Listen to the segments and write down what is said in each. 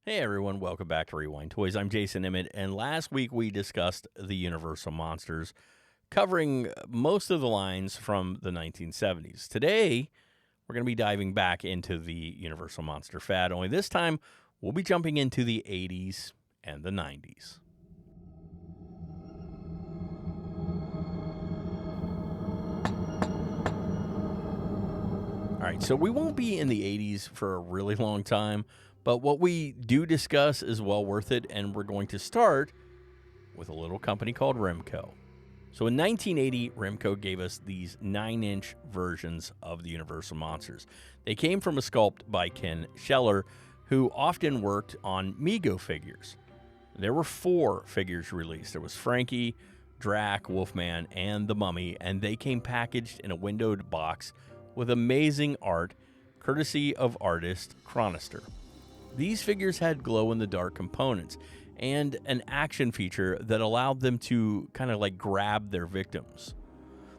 Hey everyone, welcome back to Rewind Toys. I'm Jason Emmett, and last week we discussed the Universal Monsters, covering most of the lines from the 1970s. Today, we're going to be diving back into the Universal Monster fad, only this time we'll be jumping into the 80s and the 90s. All right, so we won't be in the 80s for a really long time, but what we do discuss is well worth it, and we're going to start with a little company called Remco. So in 1980, Remco gave us these 9-inch versions of the Universal Monsters. They came from a sculpt by Ken Scheller, who often worked on Mego figures. There were 4 figures released. There was Frankie, Drac, Wolfman, and the Mummy, and they came packaged in a windowed box with amazing art, courtesy of artist Chronister. These figures had glow-in-the-dark components and an action feature that allowed them to kind of like grab their victims.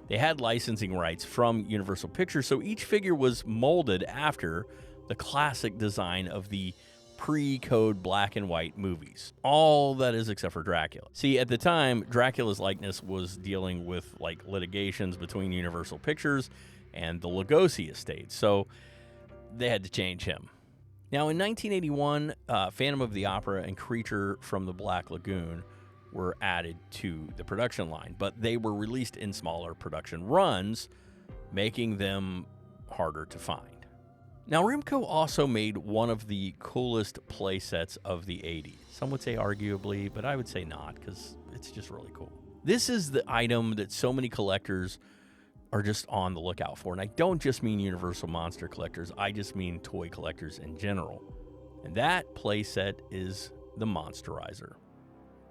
They had licensing rights from Universal Pictures, so each figure was molded after the classic design of the pre-code black and white movies. All that is except for Dracula. See, at the time, Dracula's likeness was dealing with like litigations between Universal Pictures and the Lugosi estate, so they had to change him. Now, in 1981, Phantom of the Opera and Creature from the Black Lagoon were added to the production line, but they were released in smaller production runs, making them harder to find. Now, Remco also made one of the coolest play sets of the 80s. Some would say arguably, but I would say not, because it's just really cool. This is the item that so many collectors are just on the lookout for. And I don't just mean Universal Monster collectors, I just mean toy collectors in general. And that playset is the Monsterizer.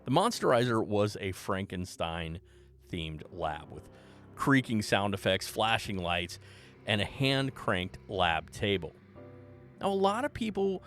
The Monsterizer was a Frankenstein-themed lab with creaking sound effects, flashing lights, and a hand-cranked lab table. Now, a lot of people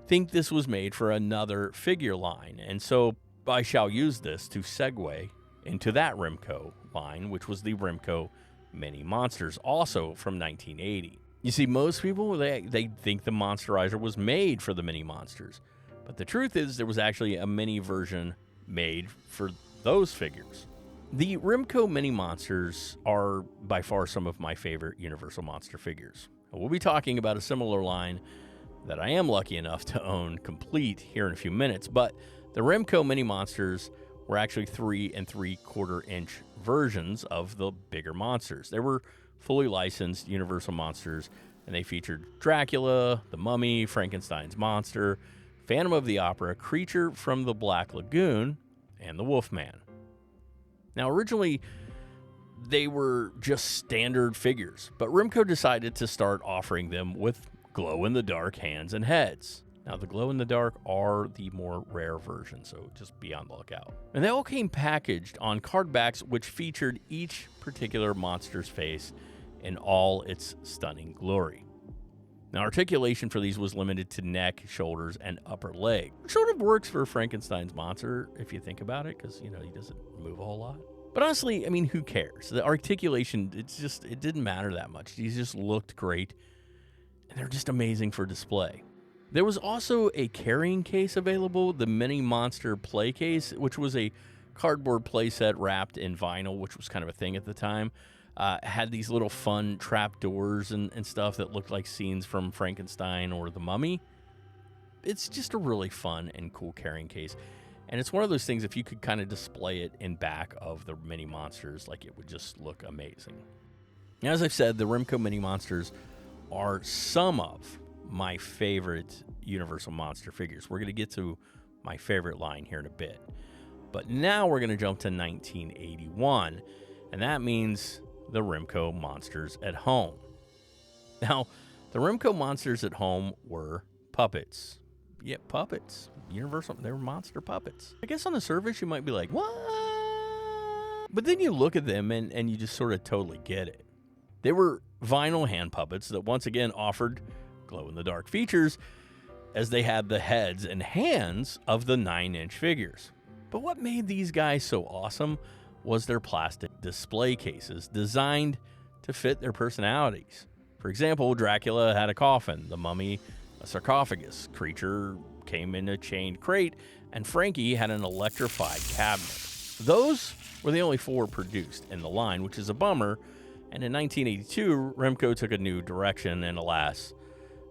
think this was made for another figure line, and so I shall use this to segue into that Remco line, which was the Remco Mini Monsters, also from 1980. You see, most people, they think the Monsterizer was made for the Mini Monsters, but the truth is there was actually a mini version made for those figures. The Remco Mini Monsters are by far some of my favorite Universal Monster figures. We'll be talking about a similar line that I am lucky enough to own complete here in a few minutes, but the Remco Mini Monsters were actually 3 3/4 inch versions of the bigger monsters. They were fully licensed Universal Monsters, and they featured Dracula, the Mummy, Frankenstein's monster, Phantom of the Opera, Creature from the Black Lagoon, and the Wolfman. Now, originally, they were just standard figures, but Remco decided to start offering them with glow-in-the-dark hands and heads. Now, the glow-in-the-dark are the more rare version, so just be on the lookout. And they all came packaged on card backs, which featured each particular monster's face in all its stunning glory. Now, articulation for these was limited to neck, shoulders, and upper leg. Which sort of works for Frankenstein's monster, if you think about it, because, he doesn't move a whole lot. But honestly, I mean, who cares? The articulation, it didn't matter that much. These just looked great, and they're just amazing for display. There was also a carrying case available, the Mini Monster Play Case, which was a cardboard playset wrapped in vinyl, which was kind of a thing at the time. Had these little fun trap doors and stuff that looked like scenes from Frankenstein or the Mummy. It's just a really fun and cool carrying case. And it's one of those things, if you could kind of display it in back of the Mini Monsters, like it would just look amazing. Now, as I've said, the Remco Mini Monsters are some of my favorite Universal Monster figures. We're going to get to my favorite line here in a bit. But now we're going to jump to 1981, and that means the Remco Monsters at Home. Now, the Remco Monsters at Home were puppets. Yeah, puppets. Universal, they were monster puppets. I guess on the surface you might be like, what? But then you look at them and you just sort of totally get it. They were vinyl hand puppets that once again offered glow-in-the-dark features, as they had the heads and hands of the 9-inch figures. But what made these guys so awesome was their plastic display cases designed to fit their personalities. For example, Dracula had a coffin, the Mummy a sarcophagus, Creature came in a chained crate, and Frankie had an electrified cabinet. Those were the only 4 produced in the line, which is a bummer. And in 1982, Remco took a new direction, and alas,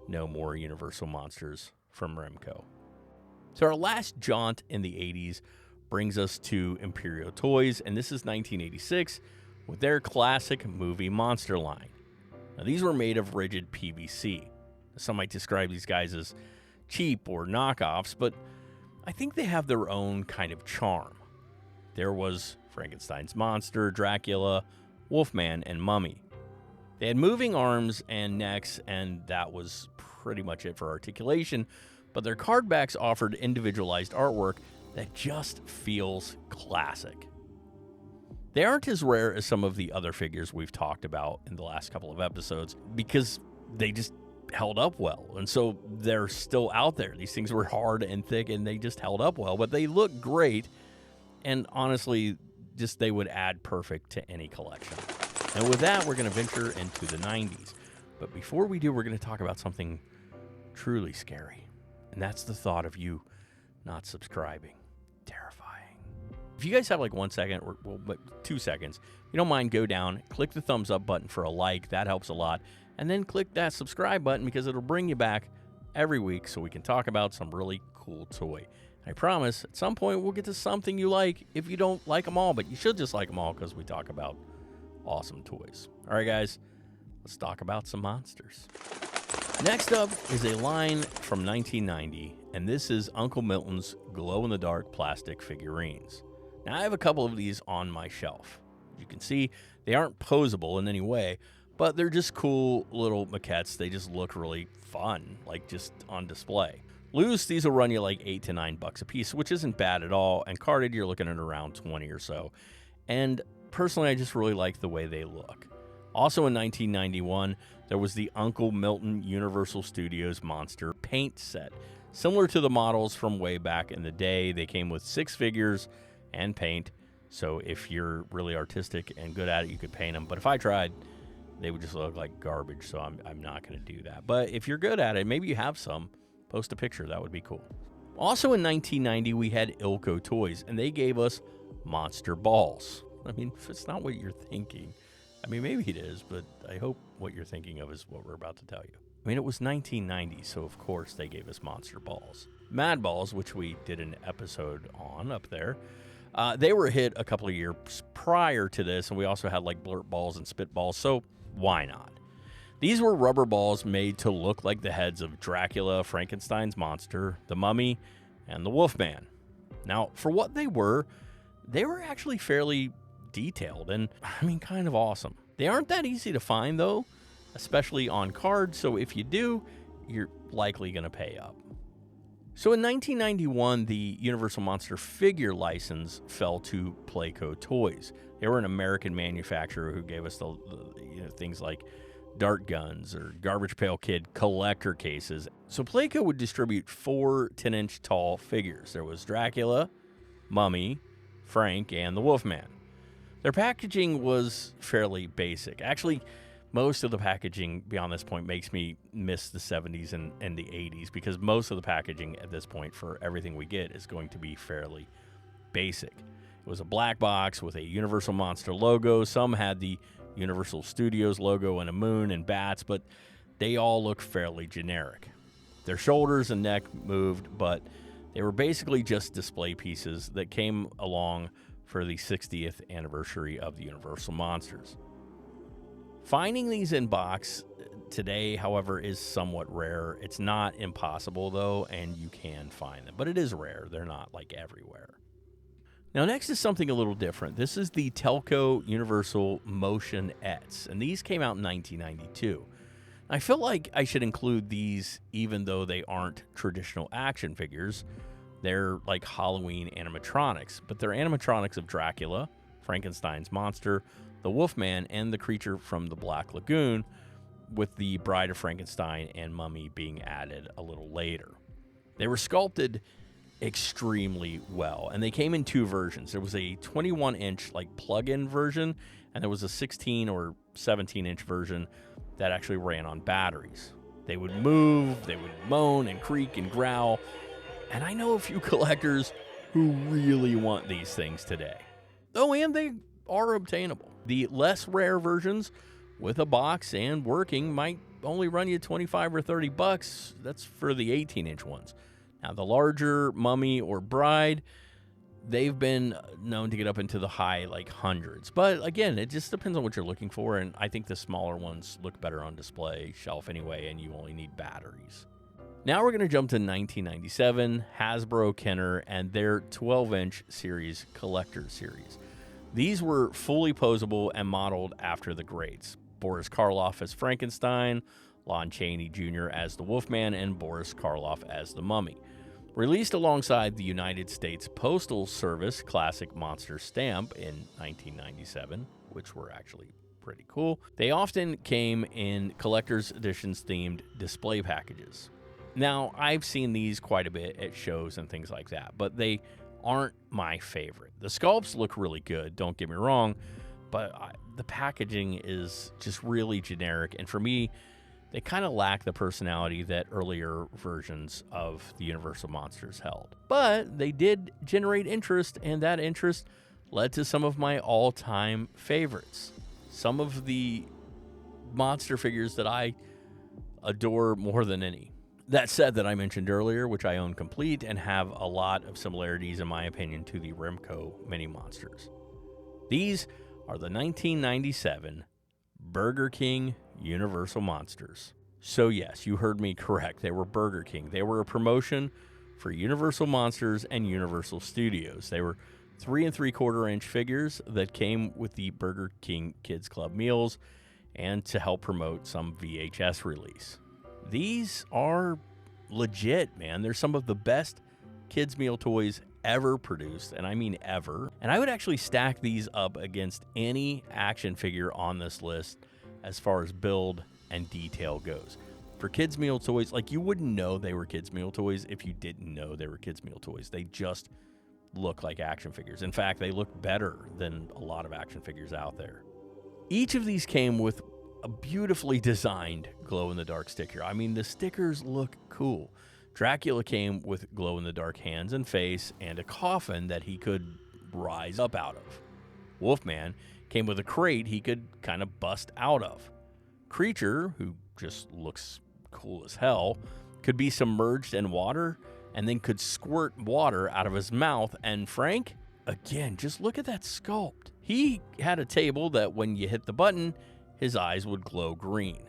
no more Universal Monsters from Remco. So our last jaunt in the 80s brings us to Imperial Toys, and this is 1986 with their classic movie monster line. Now, these were made of rigid PVC. Some might describe these guys as cheap or knockoffs, but I think they have their own kind of charm. There was Frankenstein's monster, Dracula, Wolfman, and Mummy. They had moving arms and necks, and that was pretty much it for articulation, but their card backs offered individualized artwork that just feels classic. They aren't as rare as some of the other figures we've talked about in the last couple of episodes because they just held up well, and so they're still out there. These things were hard and thick, and they just held up well, but they look great, and honestly, just they would add perfect to any collection. And with that, we're going to venture into the 90s. But before we do, we're going to talk about something truly scary. And that's the thought of you not subscribing. Terrifying. If you guys have like 1 second or 2 seconds, if you don't mind, go down, click the thumbs up button for a like. That helps a lot. And then click that subscribe button because it'll bring you back every week so we can talk about some really cool toy. I promise, at some point, we'll get to something you like if you don't like them all, but you should just like them all because we talk about awesome toys. All right, guys, let's talk about some monsters. Next up is a line from 1990, and this is Uncle Milton's glow-in-the-dark plastic figurines. Now, I have a couple of these on my shelf. As you can see, they aren't posable in any way, but they're just cool little maquettes. They just look really fun, like just on display. Loose, these will run you like $8 to $9 a piece, which isn't bad at all. And carded, you're looking at around 20 or so. And personally, I just really like the way they look. Also in 1991, there was the Uncle Milton Universal Studios Monster paint set. Similar to the models from way back in the day, they came with 6 figures and paint. So if you're really artistic and good at it, you could paint them. But if I tried, they would just look like garbage. So I'm not going to do that. But if you're good at it, maybe you have some. Post a picture, that would be cool. Also in 1990, we had Ilco Toys, and they gave us monster balls. I mean, if it's not what you're thinking, I mean, maybe it is, but I hope what you're thinking of is what we're about to tell you. I mean, it was 1990, so of course they gave us monster balls. Mad Balls, which we did an episode on up there, they were a hit a couple of years prior to this, and we also had like blurt balls and spit balls, so why not? These were rubber balls made to look like the heads of Dracula, Frankenstein's monster, the Mummy, and the Wolfman. Now, for what they were actually fairly detailed and, I mean, kind of awesome. They aren't that easy to find, though, especially on card, so if you do, you're likely going to pay up. So in 1991, the Universal Monster figure license fell to Playco Toys. They were an American manufacturer who gave us the things like dart guns or Garbage Pail Kid collector cases. So Playco would distribute 4 10-inch tall figures. There was Dracula, Mummy, Frank, and the Wolfman. Their packaging was fairly basic. Actually, most of the packaging beyond this point makes me miss the 70s and the 80s because most of the packaging at this point for everything we get is going to be fairly basic. It was a black box with a Universal Monster logo. Some had the Universal Studios logo and a moon and bats, but they all look fairly generic. Their shoulders and neck moved, but they were basically just display pieces that came along for the 60th anniversary of the Universal Monsters. Finding these in box today, however, is somewhat rare. It's not impossible, though, and you can find them, but it is rare. They're not like everywhere. Now, next is something a little different. This is the Telco Universal Motion-ettes, and these came out in 1992. I feel like I should include these even though they aren't traditional action figures. They're like Halloween animatronics, but they're animatronics of Dracula, Frankenstein's monster, the Wolfman, and the creature from the Black Lagoon, with the Bride of Frankenstein and Mummy being added a little later. They were sculpted extremely well, and they came in 2 versions. There was a 21-inch like plug-in version, and there was a 16 or 17-inch version that actually ran on batteries. They would move, they would moan and creak and growl, And I know a few collectors who really want these things today. Oh, and they are obtainable. The less rare versions with a box and working might only run you $25 or $30. That's for the 18-inch ones. Now, the larger Mummy or Bride, they've been known to get up into the high hundreds. But again, it just depends on what you're looking for, and I think the smaller ones look better on display shelf anyway, and you only need batteries. Now we're going to jump to 1997, Hasbro Kenner and their 12-inch series Collector Series. These were fully posable and modeled after the greats. Boris Karloff as Frankenstein, Lon Chaney Jr. as the Wolfman, and Boris Karloff as the Mummy. Released alongside the United States Postal Service Classic Monster stamp in 1997, which were actually pretty cool, they often came in collector's editions themed display packages. Now, I've seen these quite a bit at shows and things like that, but they aren't my favorite. The sculpts look really good, don't get me wrong, but the packaging is just really generic, and for me, they kind of lack the personality that earlier versions of the Universal Monsters held. But they did generate interest, and that interest led to some of my all-time favorites. Some of the monster figures that I adore more than any. That set that I mentioned earlier, which I own complete and have a lot of similarities, in my opinion, to the Remco mini monsters. These are the 1997 Burger King Universal Monsters. So yes, you heard me correct. They were Burger King. They were a promotion for Universal Monsters and Universal Studios. They were 3 3/4-inch figures that came with the Burger King Kids Club meals and to help promote some VHS release. These are legit, man. They're some of the best kids' meal toys ever produced, and I mean ever. And I would actually stack these up against any action figure on this list as far as build and detail goes. For kids' meal toys, you wouldn't know they were kids' meal toys if you didn't know they were kids' meal toys. They just look like action figures. In fact, they look better than a lot of action figures out there. Each of these came with a beautifully designed glow-in-the-dark sticker. I mean, the stickers look cool. Dracula came with glow-in-the-dark hands and face and a coffin that he could rise up out of. Wolfman came with a crate he could kind of bust out of. Creature, who just looks cool as hell, could be submerged in water and then could squirt water out of his mouth. And Frank, again, just look at that sculpt. He had a table that when you hit the button, his eyes would glow green.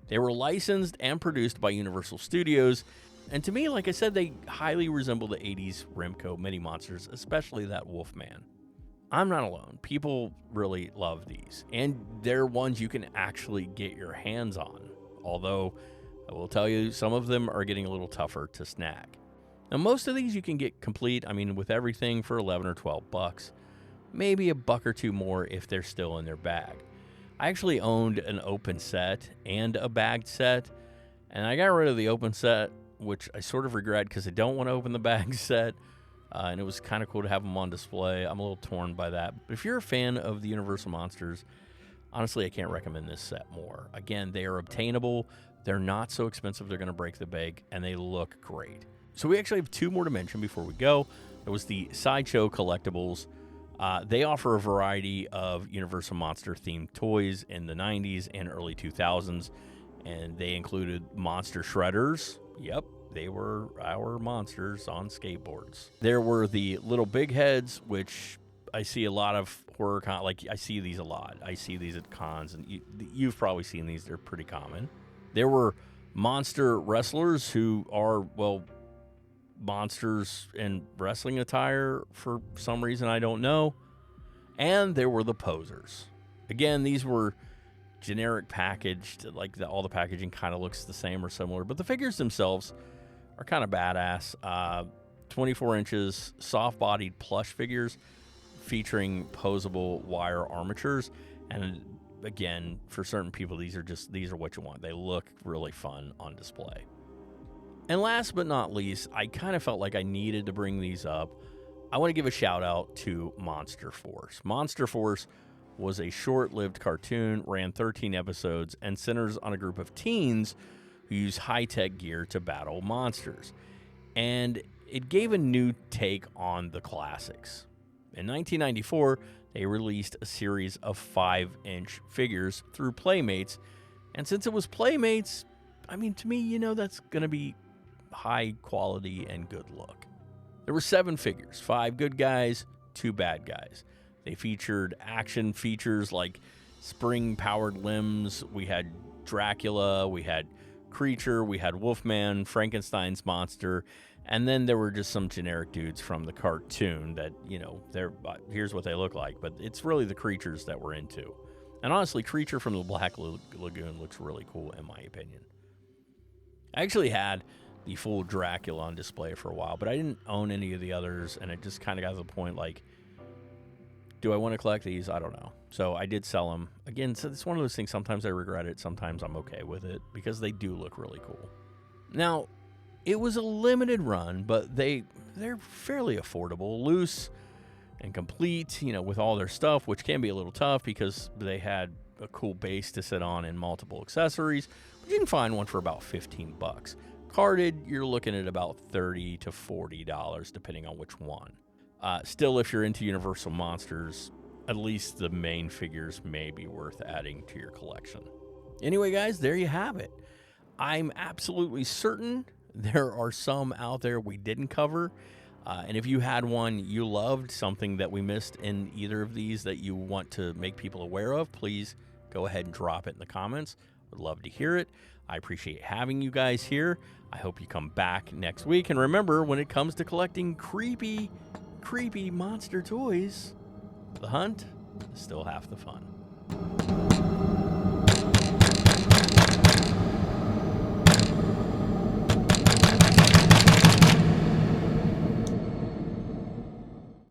They were licensed and produced by Universal Studios, and to me, like I said, they highly resemble the 80s Remco mini monsters, especially that Wolfman. I'm not alone. People really love these, and they're ones you can actually get your hands on, although I will tell you, some of them are getting a little tougher to snag. Now, most of these you can get complete, with everything for $11 or $12. Maybe $1 or $2 more if they're still in their bag. I actually owned an open set and a bagged set, and I got rid of the open set, which I sort of regret because I don't want to open the bagged set, and it was kind of cool to have them on display. I'm a little torn by that. But if you're a fan of the Universal Monsters, honestly, I can't recommend this set more. Again, they are obtainable. They're not so expensive they're going to break the bank, and they look great. So we actually have 2 more to mention before we go. There was the Sideshow Collectibles. They offer a variety of Universal Monster-themed toys in the 90s and early 2000s, and they included monster shredders. Yep, they were our monsters on skateboards. There were the Little Big Heads, which I see a lot of horror I see these a lot. I see these at cons, and you've probably seen these. They're pretty common. There were monster wrestlers who are, monsters in wrestling attire for some reason I don't know. And there were the posers. Again, these were generic packaged, all the packaging kind of looks the same or similar, but the figures themselves are kind of badass. 24 inches, soft-bodied plush figures featuring posable wire armatures. And again, for certain people, these are what you want. They look really fun on display. And last but not least, I kind of felt like I needed to bring these up. I want to give a shout out to Monster Force. Monster Force was a short-lived cartoon, ran 13 episodes, and centers on a group of teens who use high-tech gear to battle monsters. And it gave a new take on the classics. In 1994, they released a series of 5-inch figures through Playmates, and since it was Playmates, I mean, to me, that's going to be high quality and good look. There were 7 figures, 5 good guys, 2 bad guys. They featured action features like spring-powered limbs. We had Dracula, we had Creature, we had Wolfman, Frankenstein's monster, and then there were just some generic dudes from the cartoon that, here's what they look like, but it's really the creatures that we're into. And honestly, Creature from the Black Lagoon looks really cool, in my opinion. I actually had the full Dracula on display for a while, but I didn't own any of the others, and it just kind of got to the point, like, do I want to collect these? I don't know. So I did sell them. Again, so it's one of those things, sometimes I regret it, sometimes I'm okay with it, because they do look really cool. Now, it was a limited run, but they're fairly affordable, loose and complete, with all their stuff, which can be a little tough because they had a cool base to sit on and multiple accessories. But you can find one for about $15. Carded, you're looking at about $30 to $40, depending on which one. Still, if you're into Universal Monsters, at least the main figures may be worth adding to your collection. Anyway, guys, there you have it. I'm absolutely certain there are some out there we didn't cover. And if you had one you loved, something that we missed in either of these that you want to make people aware of, please go ahead and drop it in the comments. Would love to hear it. I appreciate having you guys here. I hope you come back next week. And remember, when it comes to collecting creepy monster toys, the hunt is still half the fun.